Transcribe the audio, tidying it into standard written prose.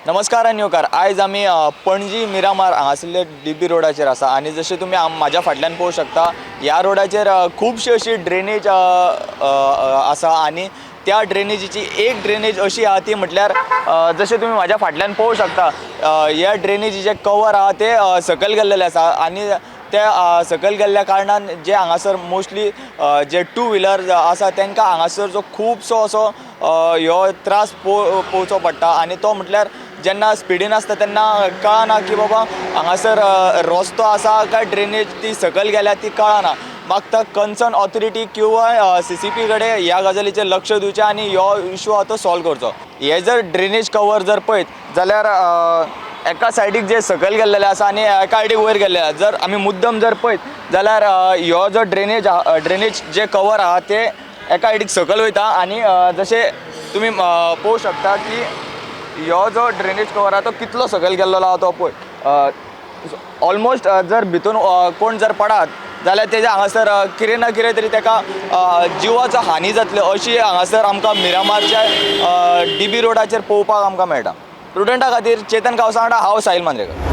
नमस्कार आणि नमस्कार. आज आम्ही पणजी मिरामार हांगासरले DB रोडाचेर आसा आणि जशें तुमी म्हाज्या फाटल्यान पळोवंक शकता ह्या रोडाचेर खुबशी अशी ड्रेनेज आसा आणि त्या ड्रेनेजीची एक ड्रेनेज अशी आहा ती म्हटल्यार जशें तुमी म्हाज्या फाटल्यान पळोवंक शकता ह्या ड्रेनेजीचे कवर आहा ते सकयल गेल्लेले आसा आणि त्या सकयल गेल्ल्या कारणान जे हांगासर मोस्टली जे टू व्हिलर आसा तांकां हांगासर जो खुबसो असो ह्यो त्रास पोवचो पडटा आणि तो म्हटल्यार जेन्ना स्पिडीन आसता तेन्ना कळना की बाबा हांगासर रस्तो आसा काय ड्रेनेज ती सकयल गेल्या ती कळना. मागता कन्सर्न ऑथॉरिटी किंवा CCP कडेन ह्या गजालीचेर लक्ष दिवचें आनी हो इशू आहा तो सॉल्व करचो. हे जर ड्रेनेज कवर जर पळयत जाल्यार एका सायडीक जे सकयल गेल्लेले आसा आनी एका सायडीक वयर गेल्ले आसा. जर आमी मुद्दम जर पळयत जाल्यार ह्यो जो ड्रेनेज जे कवर आहा ते एका सायडीक सकयल वयता आनी जशें तुमी पळोवंक शकता की ह्यो जो ड्रेनेज कवर आहा तो कितलो सकयल गेल्लो आहा तो पळय. ऑलमोस्ट जर भितून कोण जर पडात जाल्यार तेजे हांगासर कितें ना कितें तरी ताका जिवाचो हानी जातले अशी हांगासर आमकां मिरामारच्या DB रोडाचेर पळोवपाक आमकां मेळटा. स्टुडंटा खातीर चेतन गांवस वांगडा हांव साहिल मांद्रेकर.